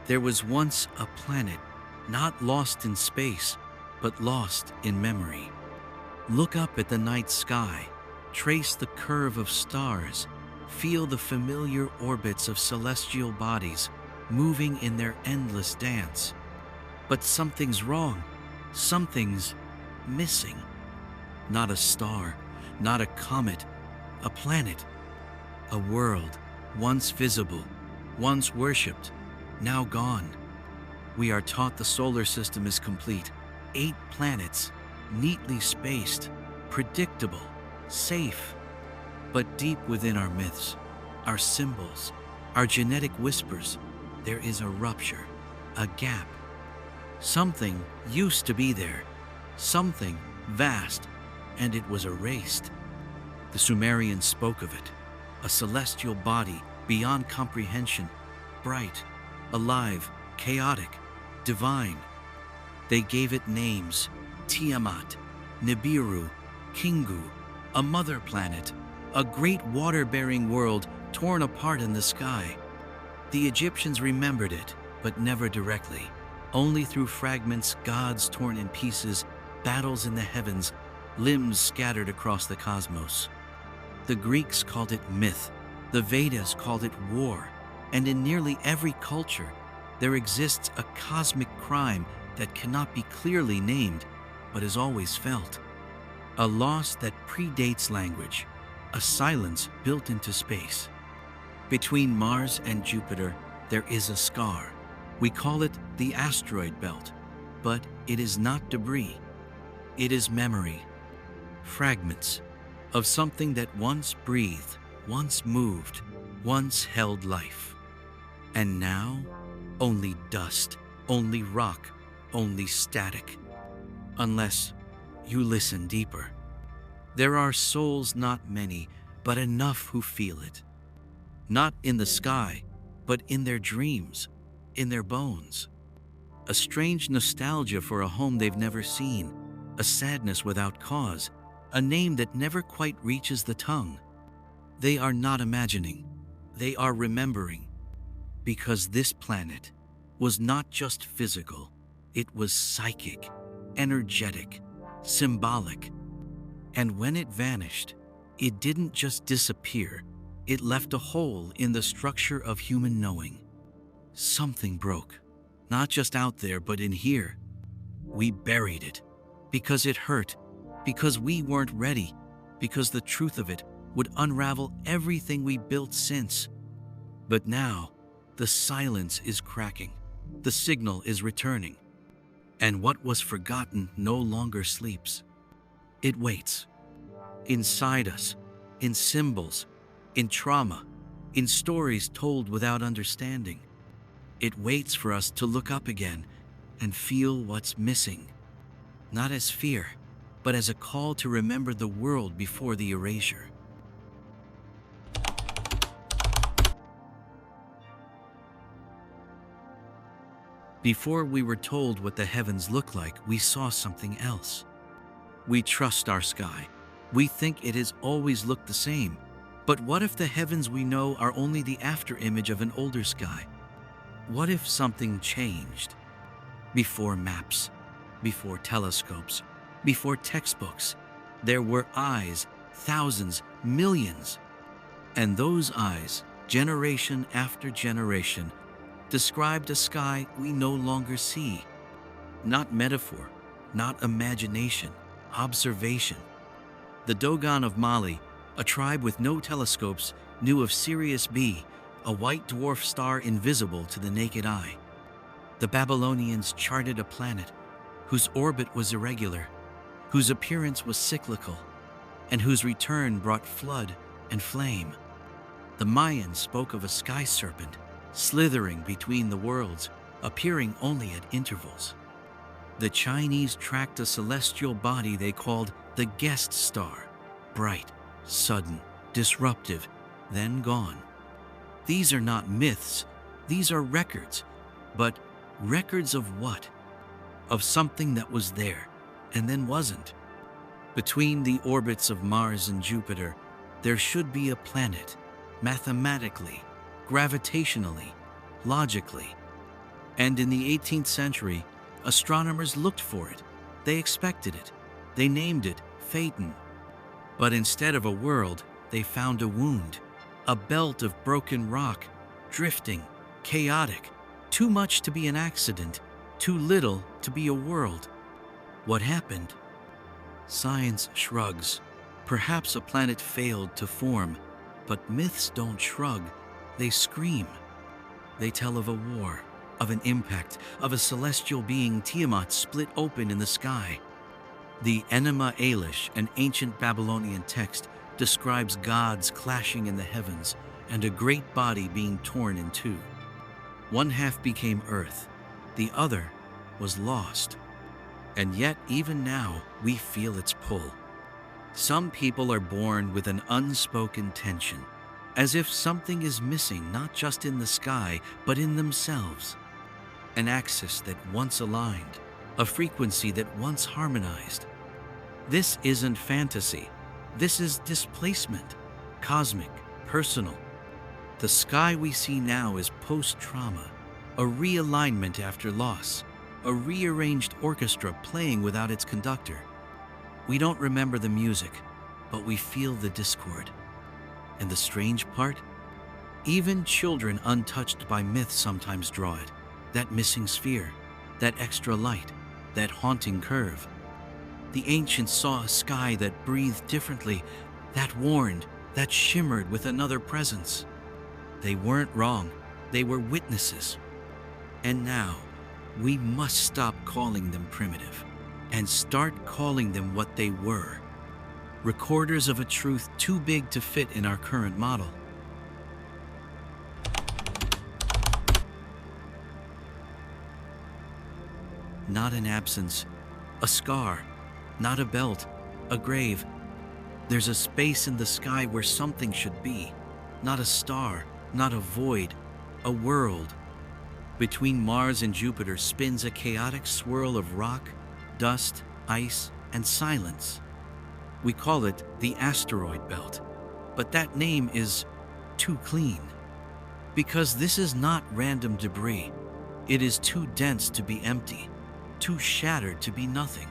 There was once a planet, not lost in space, but lost in memory. Look up at the night sky, trace the curve of stars, feel the familiar orbits of celestial bodies moving in their endless dance. But something's wrong, something's missing. Not a star, not a comet, a planet, a world, once visible, once worshipped, now gone. We are taught the solar system is complete, 8 planets, neatly spaced, predictable, safe. But deep within our myths, our symbols, our genetic whispers, there is a rupture, a gap. Something used to be there, something vast, and it was erased. The Sumerians spoke of it, a celestial body beyond comprehension, bright, alive, chaotic, divine. They gave it names: Tiamat, Nibiru, Kingu, a mother planet, a great water-bearing world torn apart in the sky. The Egyptians remembered it, but never directly. Only through fragments, gods torn in pieces, battles in the heavens, limbs scattered across the cosmos. The Greeks called it myth, the Vedas called it war, and in nearly every culture, there exists a cosmic crime that cannot be clearly named, but is always felt. A loss that predates language, a silence built into space. Between Mars and Jupiter, there is a scar. We call it the asteroid belt, but it is not debris. It is memory, fragments of something that once breathed, once moved, once held life. And now, only dust, only rock, only static. Unless you listen deeper. There are souls, not many, but enough who feel it. Not in the sky, but in their dreams, in their bones. A strange nostalgia for a home they've never seen, a sadness without cause, a name that never quite reaches the tongue. They are not imagining, they are remembering. Because this planet was not just physical, it was psychic, energetic, symbolic. And when it vanished, it didn't just disappear, it left a hole in the structure of human knowing. Something broke, not just out there, but in here. We buried it, because it hurt, because we weren't ready, because the truth of it would unravel everything we built since. But now, the silence is cracking, the signal is returning, and what was forgotten no longer sleeps. It waits. Inside us, in symbols, in trauma, in stories told without understanding. It waits for us to look up again and feel what's missing, not as fear, but as a call to remember the world before the erasure. Before we were told what the heavens look like, we saw something else. We trust our sky. We think it has always looked the same. But what if the heavens we know are only the afterimage of an older sky? What if something changed? Before maps, before telescopes, before textbooks, there were eyes, thousands, millions. And those eyes, generation after generation, described a sky we no longer see. Not metaphor, not imagination, observation. The Dogon of Mali, a tribe with no telescopes, knew of Sirius B, a white dwarf star invisible to the naked eye. The Babylonians charted a planet whose orbit was irregular, whose appearance was cyclical, and whose return brought flood and flame. The Mayans spoke of a sky serpent slithering between the worlds, appearing only at intervals. The Chinese tracked a celestial body they called the guest star, bright, sudden, disruptive, then gone. These are not myths, these are records. But records of what? Of something that was there, and then wasn't. Between the orbits of Mars and Jupiter, there should be a planet, mathematically, gravitationally, logically. And in the 18th century, astronomers looked for it. They expected it. They named it Phaeton. But instead of a world, they found a wound, a belt of broken rock, drifting, chaotic, too much to be an accident, too little to be a world. What happened? Science shrugs. Perhaps a planet failed to form, but myths don't shrug, they scream. They tell of a war, of an impact, of a celestial being Tiamat split open in the sky. The Enema Elish, an ancient Babylonian text, describes gods clashing in the heavens and a great body being torn in two. One half became earth, the other was lost. And yet, even now, we feel its pull. Some people are born with an unspoken tension, as if something is missing not just in the sky, but in themselves. An axis that once aligned, a frequency that once harmonized. This isn't fantasy. This is displacement, cosmic, personal. The sky we see now is post-trauma, a realignment after loss, a rearranged orchestra playing without its conductor. We don't remember the music, but we feel the discord. And the strange part? Even children untouched by myth sometimes draw it. That missing sphere, that extra light, that haunting curve. The ancients saw a sky that breathed differently, that warned, that shimmered with another presence. They weren't wrong, they were witnesses. And now, we must stop calling them primitive and start calling them what they were. Recorders of a truth too big to fit in our current model. Not an absence, a scar, not a belt, a grave. There's a space in the sky where something should be, not a star, not a void, a world. Between Mars and Jupiter spins a chaotic swirl of rock, dust, ice, and silence. We call it the asteroid belt, but that name is too clean. Because this is not random debris. It is too dense to be empty, too shattered to be nothing.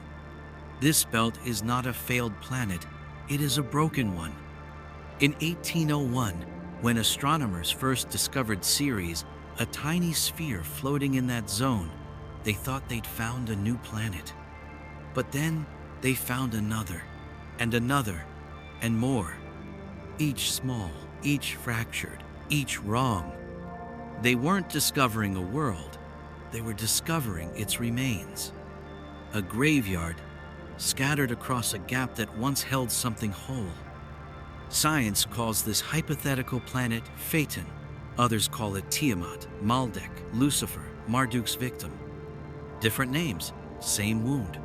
This belt is not a failed planet, it is a broken one. In 1801, when astronomers first discovered Ceres, a tiny sphere floating in that zone, they thought they'd found a new planet. But then they found another, and another, and more. Each small, each fractured, each wrong. They weren't discovering a world, they were discovering its remains. A graveyard scattered across a gap that once held something whole. Science calls this hypothetical planet Phaeton. Others call it Tiamat, Maldek, Lucifer, Marduk's victim. Different names, same wound.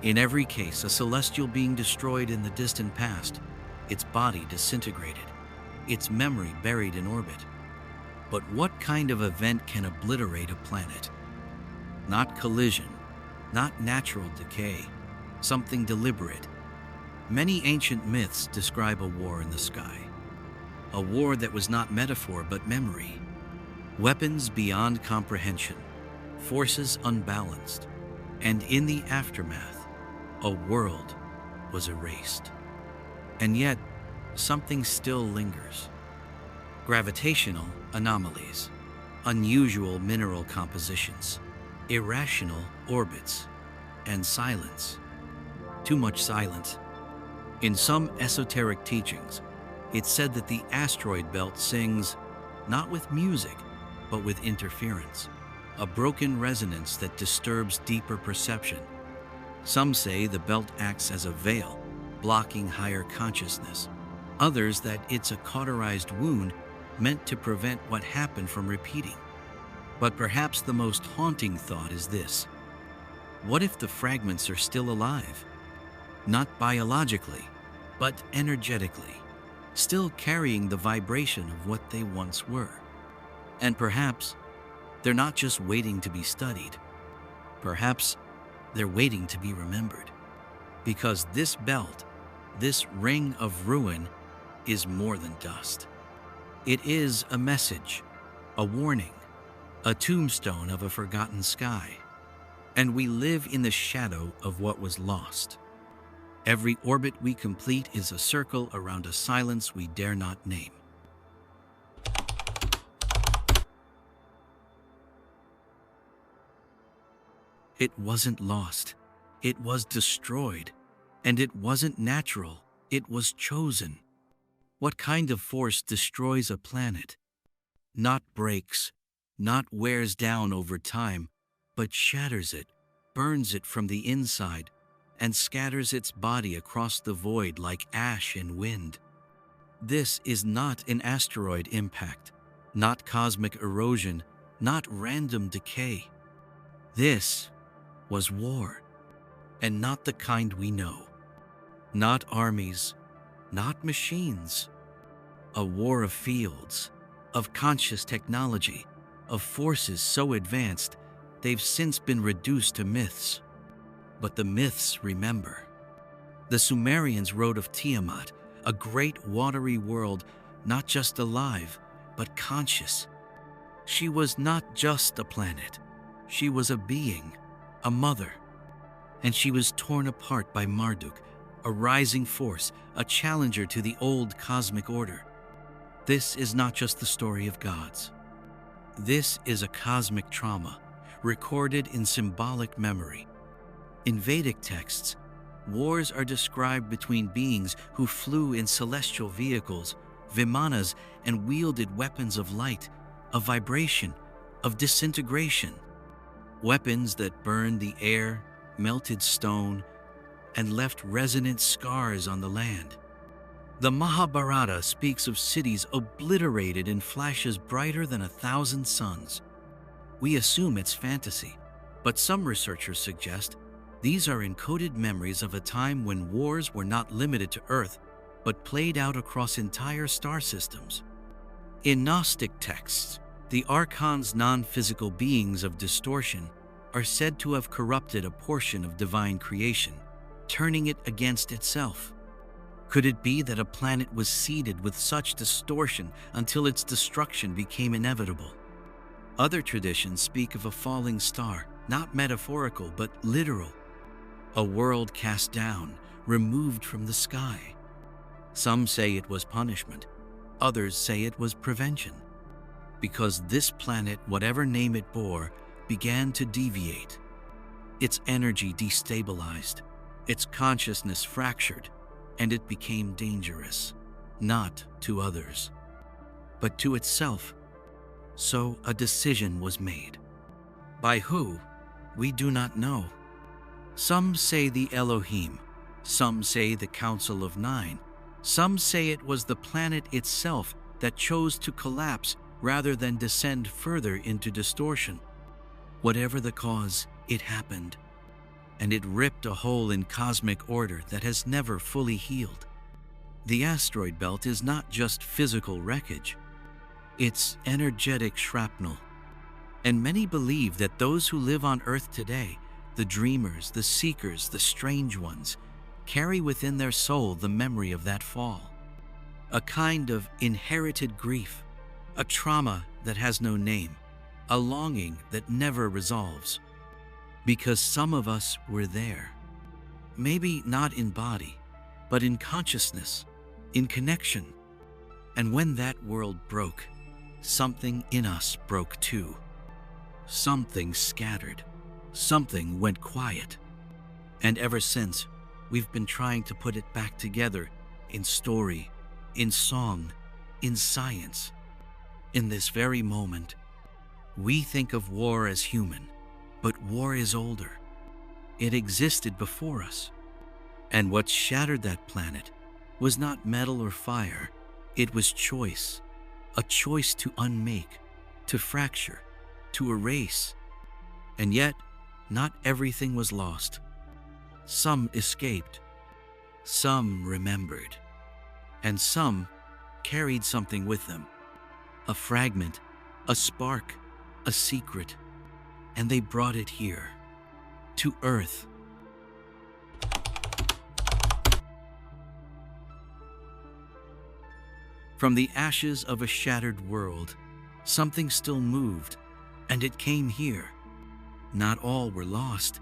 In every case, a celestial being destroyed in the distant past, its body disintegrated, its memory buried in orbit. But what kind of event can obliterate a planet? Not collision, not natural decay, something deliberate. Many ancient myths describe a war in the sky. A war that was not metaphor but memory. Weapons beyond comprehension, forces unbalanced, and in the aftermath, a world was erased. And yet, something still lingers. Gravitational anomalies, unusual mineral compositions, irrational orbits, and silence. Too much silence. In some esoteric teachings, it's said that the asteroid belt sings not with music, but with interference, a broken resonance that disturbs deeper perception. Some say the belt acts as a veil, blocking higher consciousness. Others that it's a cauterized wound meant to prevent what happened from repeating. But perhaps the most haunting thought is this: what if the fragments are still alive? Not biologically, but energetically, still carrying the vibration of what they once were. And perhaps they're not just waiting to be studied. Perhaps they're waiting to be remembered. Because this belt, this ring of ruin, is more than dust. It is a message, a warning, a tombstone of a forgotten sky, and we live in the shadow of what was lost. Every orbit we complete is a circle around a silence we dare not name. It wasn't lost, it was destroyed, and it wasn't natural, it was chosen. What kind of force destroys a planet? Not breaks, not wears down over time, but shatters it, burns it from the inside, and scatters its body across the void like ash in wind. This is not an asteroid impact, not cosmic erosion, not random decay. This was war, and not the kind we know. Not armies, not machines. A war of fields, of conscious technology, of forces so advanced they've since been reduced to myths. But the myths remember. The Sumerians wrote of Tiamat, a great watery world, not just alive, but conscious. She was not just a planet. She was a being, a mother. And she was torn apart by Marduk, a rising force, a challenger to the old cosmic order. This is not just the story of gods. This is a cosmic trauma, recorded in symbolic memory. In Vedic texts, wars are described between beings who flew in celestial vehicles, vimanas, and wielded weapons of light, of vibration, of disintegration. Weapons that burned the air, melted stone, and left resonant scars on the land. The Mahabharata speaks of cities obliterated in flashes brighter than 1,000 suns. We assume it's fantasy, but some researchers suggest these are encoded memories of a time when wars were not limited to Earth, but played out across entire star systems. In Gnostic texts, the archons, non-physical beings of distortion, are said to have corrupted a portion of divine creation, turning it against itself. Could it be that a planet was seeded with such distortion until its destruction became inevitable? Other traditions speak of a falling star, not metaphorical but literal. A world cast down, removed from the sky. Some say it was punishment, others say it was prevention. Because this planet, whatever name it bore, began to deviate. Its energy destabilized, its consciousness fractured, and it became dangerous, not to others, but to itself. So a decision was made. By who? We do not know. Some say the Elohim, some say the Council of Nine, some say it was the planet itself that chose to collapse rather than descend further into distortion. Whatever the cause, it happened, and it ripped a hole in cosmic order that has never fully healed. The asteroid belt is not just physical wreckage, it's energetic shrapnel. And many believe that those who live on Earth today, the dreamers, the seekers, the strange ones, carry within their soul the memory of that fall. A kind of inherited grief, a trauma that has no name, a longing that never resolves. Because some of us were there. Maybe not in body, but in consciousness, in connection. And when that world broke, something in us broke too. Something scattered. Something went quiet. And ever since, we've been trying to put it back together in story, in song, in science. In this very moment, we think of war as human, but war is older. It existed before us. And what shattered that planet was not metal or fire, it was choice. A choice to unmake, to fracture, to erase. And yet, not everything was lost. Some escaped. Some remembered. And some carried something with them. A fragment, a spark, a secret. And they brought it here, to Earth. From the ashes of a shattered world, something still moved, And it came here. Not all were lost.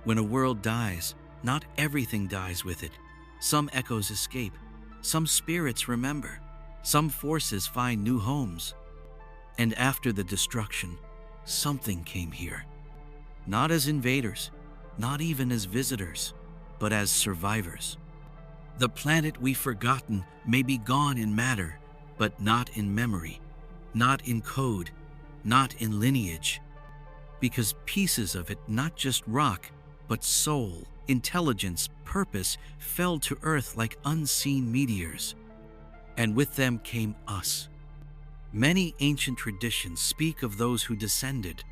When a world dies, not everything dies with it. Some echoes escape, some spirits remember, some forces find new homes. And after the destruction, something came here. Not as invaders, not even as visitors, but as survivors. The planet we've forgotten may be gone in matter, but not in memory, not in code, not in lineage. Because pieces of it, not just rock, but soul, intelligence, purpose, fell to Earth like unseen meteors. And with them came us. Many ancient traditions speak of those who descended,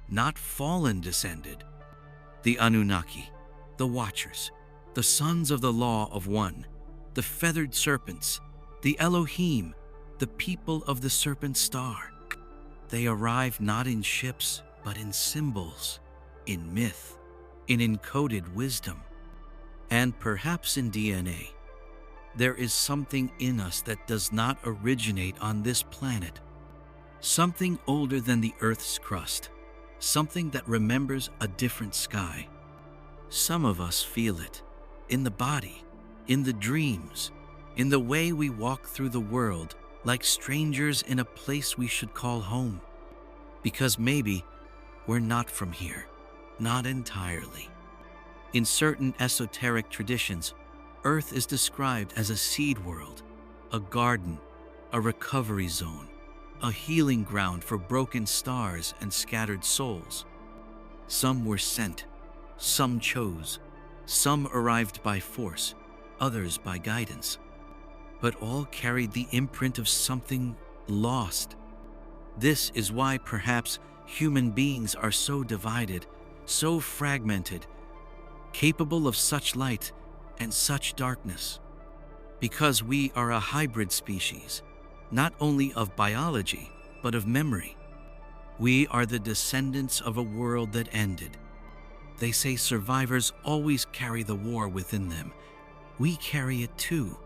not fallen descended. The Anunnaki, the Watchers, the sons of the Law of One, the feathered serpents, the Elohim, the people of the serpent star. They arrived not in ships, but in symbols, in myth, in encoded wisdom, and perhaps in DNA. There is something in us that does not originate on this planet. Something older than the Earth's crust. Something that remembers a different sky. Some of us feel it, in the body, in the dreams, in the way we walk through the world like strangers in a place we should call home. Because maybe we're not from here, not entirely. In certain esoteric traditions, Earth is described as a seed world, a garden, a recovery zone, a healing ground for broken stars and scattered souls. Some were sent, some chose, some arrived by force, others by guidance. But all carried the imprint of something lost. This is why perhaps human beings are so divided, so fragmented, capable of such light and such darkness. Because we are a hybrid species, not only of biology, but of memory. We are the descendants of a world that ended. They say survivors always carry the war within them. We carry it too.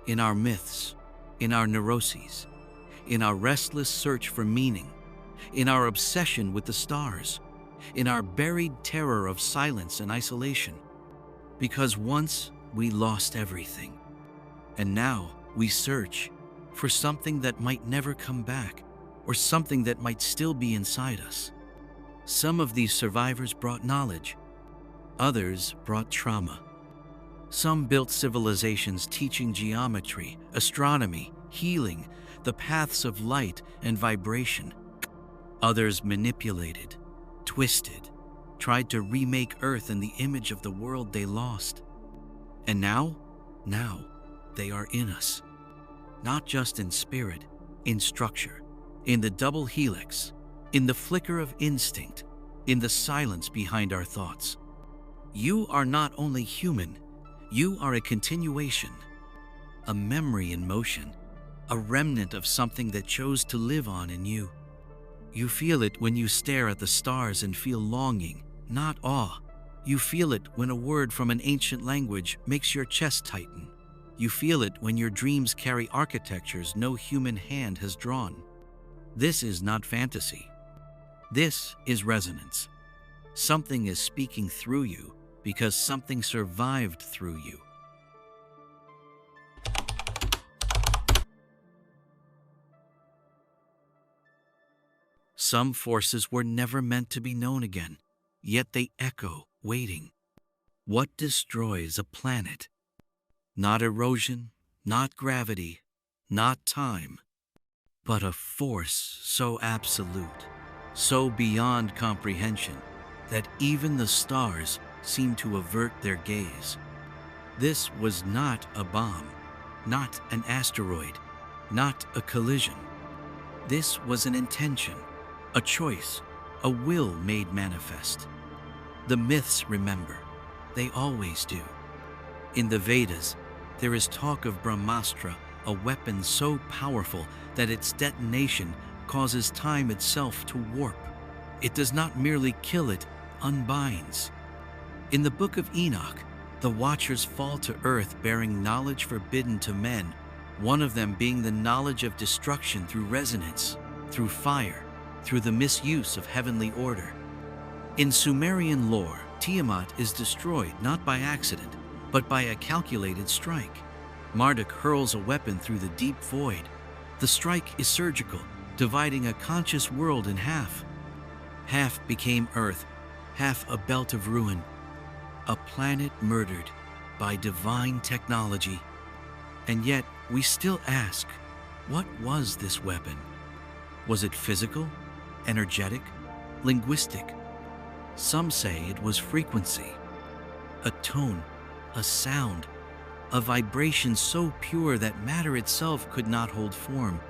In our myths, in our neuroses, in our restless search for meaning, in our obsession with the stars, in our buried terror of silence and isolation. Because once we lost everything, and now we search for something that might never come back, or something that might still be inside us. Some of these survivors brought knowledge, others brought trauma. Some built civilizations teaching geometry, astronomy, healing, the paths of light and vibration. Others manipulated, twisted, tried to remake Earth in the image of the world they lost. And now they are in us. Not just in spirit, in structure, in the double helix, in the flicker of instinct, in the silence behind our thoughts. You are not only human, you are a continuation, a memory in motion, a remnant of something that chose to live on in you. You feel it when you stare at the stars and feel longing, not awe. You feel it when a word from an ancient language makes your chest tighten. You feel it when your dreams carry architectures no human hand has drawn. This is not fantasy. This is resonance. Something is speaking through you because something survived through you. Some forces were never meant to be known again, yet they echo, waiting. What destroys a planet? Not erosion, not gravity, not time, but a force so absolute, so beyond comprehension, that even the stars seem to avert their gaze. This was not a bomb, not an asteroid, not a collision. This was an intention, a choice, a will made manifest. The myths remember. They always do. In the Vedas, there is talk of Brahmastra, a weapon so powerful that its detonation causes time itself to warp. It does not merely kill, it unbinds. In the Book of Enoch, the Watchers fall to earth bearing knowledge forbidden to men, one of them being the knowledge of destruction through resonance, through fire, through the misuse of heavenly order. In Sumerian lore, Tiamat is destroyed not by accident, but by a calculated strike. Marduk hurls a weapon through the deep void. The strike is surgical, dividing a conscious world in half. Half became earth, half a belt of ruin, a planet murdered by divine technology. And yet, we still ask, what was this weapon? Was it physical, energetic, linguistic? Some say it was frequency, a tone, a sound, a vibration so pure that matter itself could not hold form.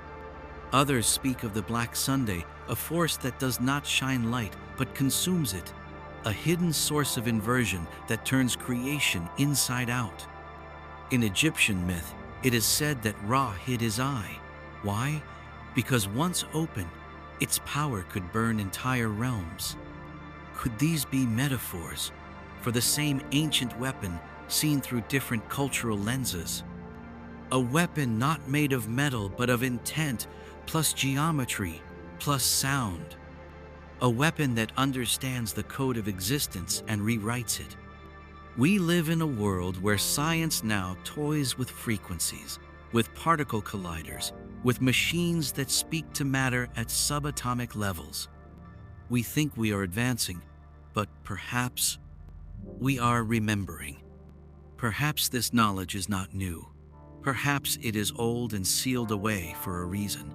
Others speak of the Black Sunday, a force that does not shine light but consumes it, a hidden source of inversion that turns creation inside out. In Egyptian myth, it is said that Ra hid his eye. Why? Because once open, its power could burn entire realms. Could these be metaphors for the same ancient weapon seen through different cultural lenses? A weapon not made of metal but of intent, plus geometry, plus sound. A weapon that understands the code of existence and rewrites it. We live in a world where science now toys with frequencies, with particle colliders, with machines that speak to matter at subatomic levels. We think we are advancing, but perhaps we are remembering. Perhaps this knowledge is not new. Perhaps it is old and sealed away for a reason.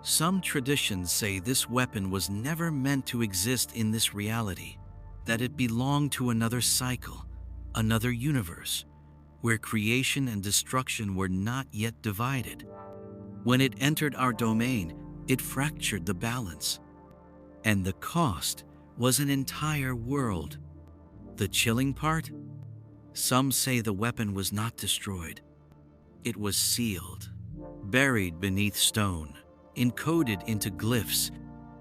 Some traditions say this weapon was never meant to exist in this reality, that it belonged to another cycle, another universe, where creation and destruction were not yet divided. When it entered our domain, it fractured the balance. And the cost was an entire world. The chilling part? Some say the weapon was not destroyed. It was sealed, buried beneath stone, encoded into glyphs,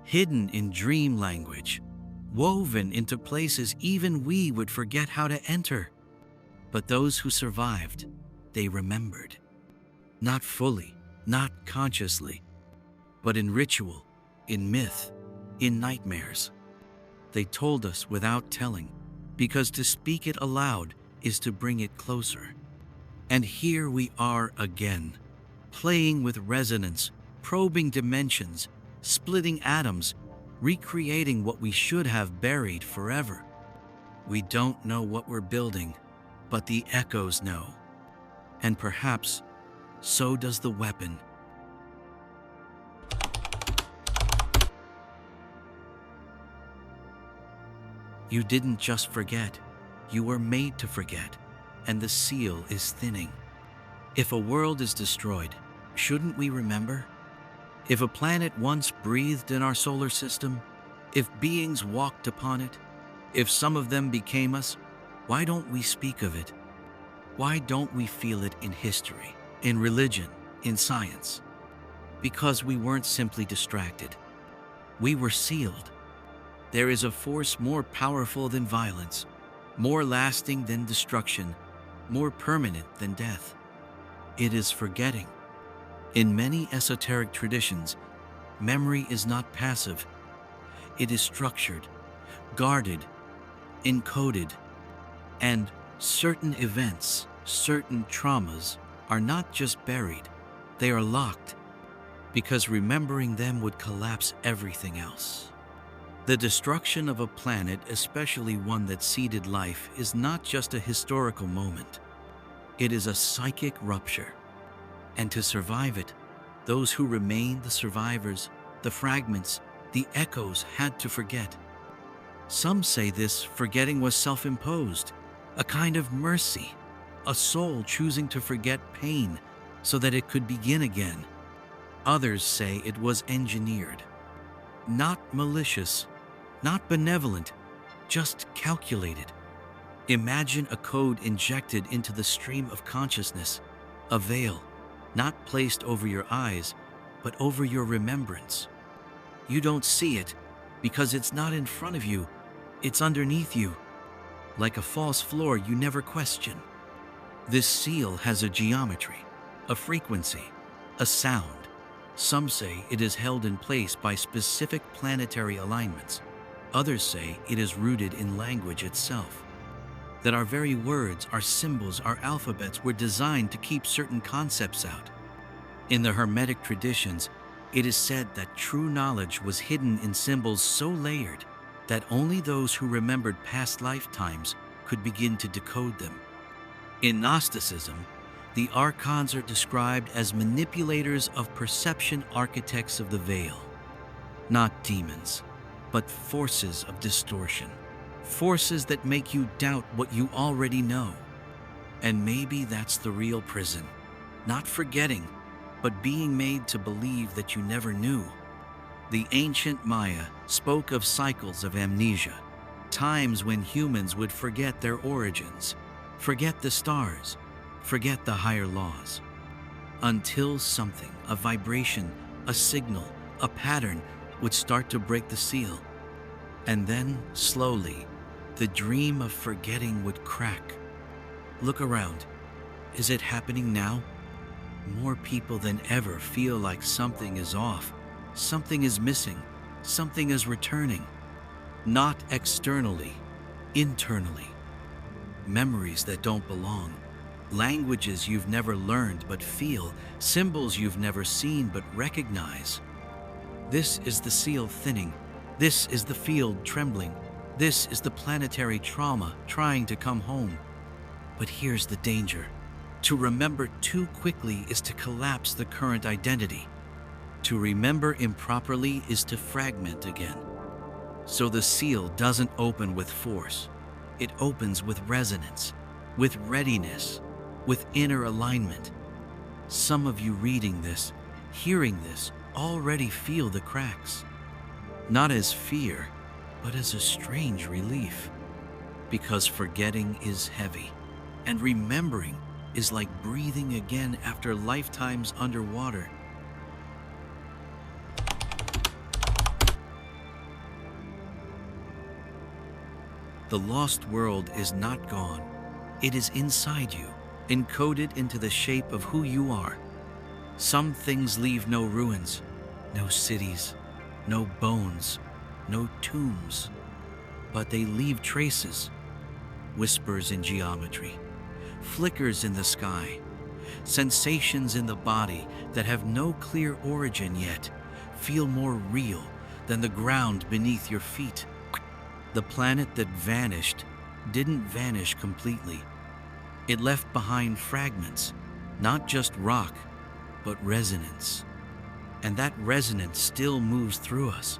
hidden in dream language, woven into places even we would forget how to enter. But those who survived, they remembered. Not fully, not consciously, but in ritual, in myth, in nightmares. They told us without telling, because to speak it aloud is to bring it closer. And here we are again, playing with resonance, probing dimensions, splitting atoms, recreating what we should have buried forever. We don't know what we're building, but the echoes know. And perhaps so does the weapon. You didn't just forget, you were made to forget, and the seal is thinning. If a world is destroyed, shouldn't we remember? If a planet once breathed in our solar system, if beings walked upon it, if some of them became us, why don't we speak of it? Why don't we feel it in history, in religion, in science? Because we weren't simply distracted. We were sealed. There is a force more powerful than violence, more lasting than destruction, more permanent than death. It is forgetting. In many esoteric traditions, memory is not passive. It is structured, guarded, encoded, and certain events, certain traumas are not just buried, they are locked, because remembering them would collapse everything else. The destruction of a planet, especially one that seeded life, is not just a historical moment. It is a psychic rupture. And to survive it, those who remained, the survivors, the fragments, the echoes, had to forget. Some say this forgetting was self-imposed, a kind of mercy, a soul choosing to forget pain so that it could begin again. Others say it was engineered, not malicious, not benevolent, just calculated. Imagine a code injected into the stream of consciousness, a veil, not placed over your eyes, but over your remembrance. You don't see it because it's not in front of you, it's underneath you, like a false floor you never question. This seal has a geometry, a frequency, a sound, Some say it is held in place by specific planetary alignments. Others say it is rooted in language itself. That our very words, our symbols, our alphabets were designed to keep certain concepts out. In the Hermetic traditions, it is said that true knowledge was hidden in symbols so layered that only those who remembered past lifetimes could begin to decode them. In Gnosticism, the archons are described as manipulators of perception, architects of the veil. Not demons, but forces of distortion. Forces that make you doubt what you already know. And maybe that's the real prison. Not forgetting, but being made to believe that you never knew. The ancient Maya spoke of cycles of amnesia, times when humans would forget their origins, forget the stars, forget the higher laws, until something, a vibration, a signal, a pattern, would start to break the seal. And then, slowly, the dream of forgetting would crack. Look around. Is it happening now? More people than ever feel like something is off, something is missing, something is returning. Not externally, internally. Memories that don't belong. Languages you've never learned but feel, symbols you've never seen but recognize. This is the seal thinning. This is the field trembling. This is the planetary trauma trying to come home. But here's the danger. To remember too quickly is to collapse the current identity. To remember improperly is to fragment again. So the seal doesn't open with force. It opens with resonance, with readiness, with inner alignment. Some of you reading this, hearing this, already feel the cracks. Not as fear, but as a strange relief. Because forgetting is heavy, and remembering is like breathing again after lifetimes underwater. The lost world is not gone. It is inside you, encoded into the shape of who you are. Some things leave no ruins, no cities, no bones, no tombs, but they leave traces, whispers in geometry, flickers in the sky, sensations in the body that have no clear origin yet feel more real than the ground beneath your feet. The planet that vanished didn't vanish completely. It left behind fragments, not just rock, but resonance. And that resonance still moves through us.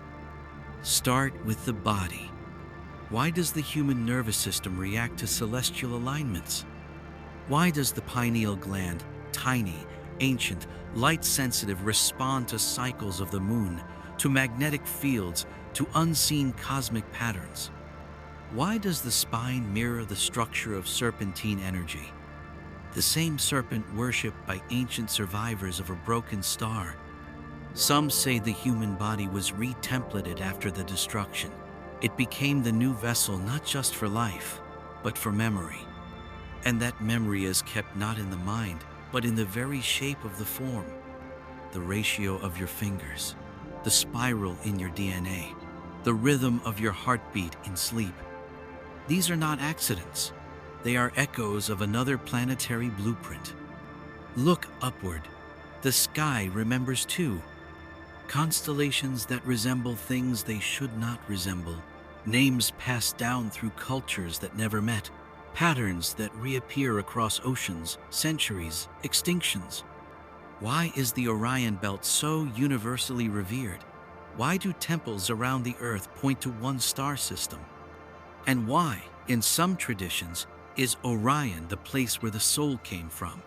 Start with the body. Why does the human nervous system react to celestial alignments? Why does the pineal gland, tiny, ancient, light-sensitive, respond to cycles of the moon, to magnetic fields, to unseen cosmic patterns? Why does the spine mirror the structure of serpentine energy? The same serpent worshipped by ancient survivors of a broken star. Some say the human body was re-templated after the destruction. It became the new vessel not just for life, but for memory. And that memory is kept not in the mind, but in the very shape of the form. The ratio of your fingers, the spiral in your DNA, the rhythm of your heartbeat in sleep. These are not accidents. They are echoes of another planetary blueprint. Look upward. The sky remembers too. Constellations that resemble things they should not resemble. Names passed down through cultures that never met. Patterns that reappear across oceans, centuries, extinctions. Why is the Orion Belt so universally revered? Why do temples around the Earth point to one star system? And why, in some traditions, is Orion the place where the soul came from,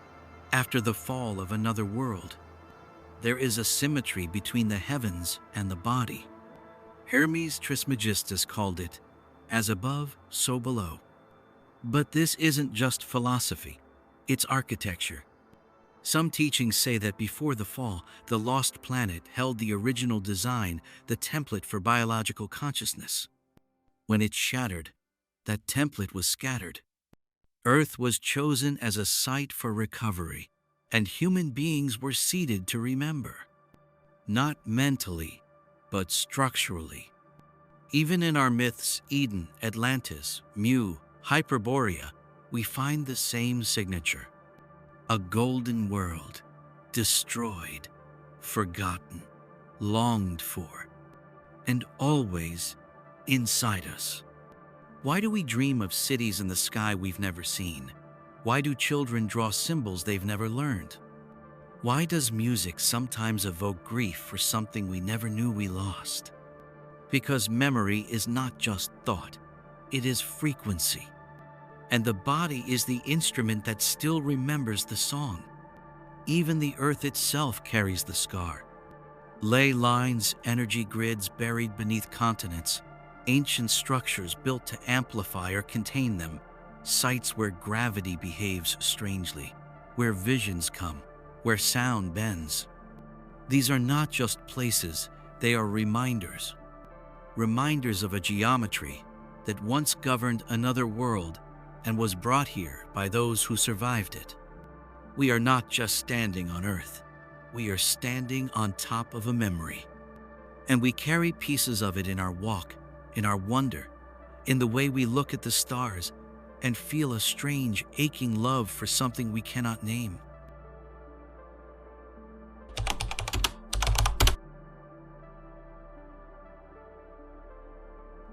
after the fall of another world? There is a symmetry between the heavens and the body. Hermes Trismegistus called it, as above, so below. But this isn't just philosophy, it's architecture. Some teachings say that before the fall, the lost planet held the original design, the template for biological consciousness. When it shattered, that template was scattered. Earth was chosen as a site for recovery, and human beings were seeded to remember. not mentally, but structurally. Even in our myths, Eden, Atlantis, Mu, Hyperborea, we find the same signature. A golden world, destroyed, forgotten, longed for, and always inside us. Why do we dream of cities in the sky we've never seen? Why do children draw symbols they've never learned? Why does music sometimes evoke grief for something we never knew we lost? Because memory is not just thought, it is frequency. And the body is the instrument that still remembers the song. Even the earth itself carries the scar. Ley lines, energy grids buried beneath continents, ancient structures built to amplify or contain them, sites where gravity behaves strangely, where visions come, where sound bends. These are not just places, they are reminders. Reminders of a geometry that once governed another world and was brought here by those who survived it. We are not just standing on Earth, we are standing on top of a memory. And we carry pieces of it in our walk, in our wonder, in the way we look at the stars and feel a strange, aching love for something we cannot name.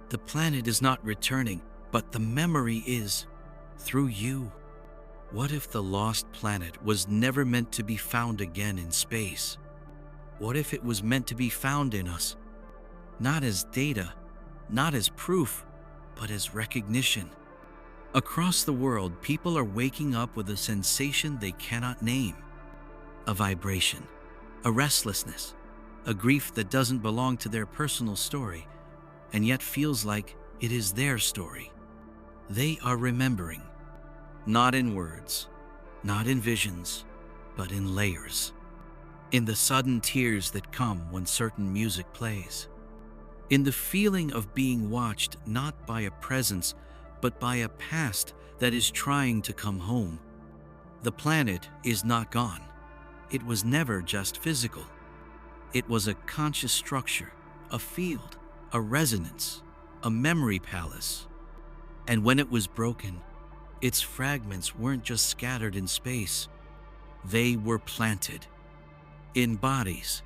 The planet is not returning, but the memory is, through you. What if the lost planet was never meant to be found again in space? What if it was meant to be found in us? Not as data, not as proof, but as recognition. Across the world, people are waking up with a sensation they cannot name. A vibration, a restlessness, a grief that doesn't belong to their personal story, and yet feels like it is their story. They are remembering, not in words, not in visions, but in layers. In the sudden tears that come when certain music plays. In the feeling of being watched not by a presence, but by a past that is trying to come home. The planet is not gone. It was never just physical. It was a conscious structure, a field, a resonance, a memory palace. And when it was broken, its fragments weren't just scattered in space. They were planted in bodies,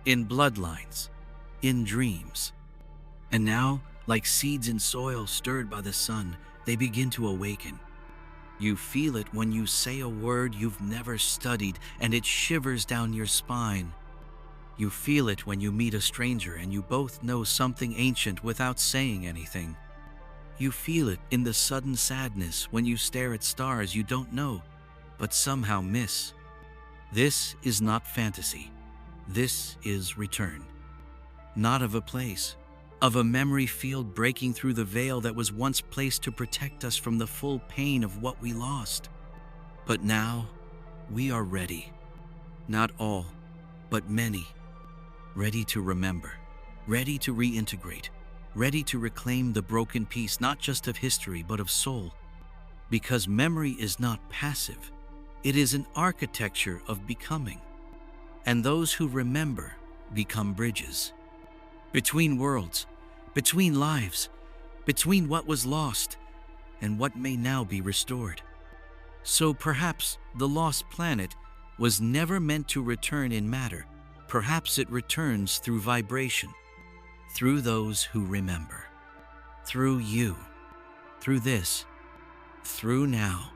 in bloodlines, in dreams. And now, like seeds in soil stirred by the sun, they begin to awaken. You feel it when you say a word you've never studied and it shivers down your spine. You feel it when you meet a stranger and you both know something ancient without saying anything. You feel it in the sudden sadness when you stare at stars you don't know, but somehow miss. This is not fantasy. This is return. Not of a place, of a memory field breaking through the veil that was once placed to protect us from the full pain of what we lost. But now, we are ready. Not all, but many. Ready to remember, ready to reintegrate, ready to reclaim the broken piece not just of history but of soul. Because memory is not passive, it is an architecture of becoming. And those who remember become bridges. Between worlds, between lives, between what was lost and what may now be restored. So perhaps the lost planet was never meant to return in matter. Perhaps it returns through vibration, through those who remember, through you, through this, through now.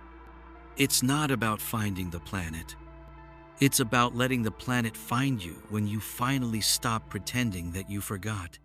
It's not about finding the planet. It's about letting the planet find you when you finally stop pretending that you forgot.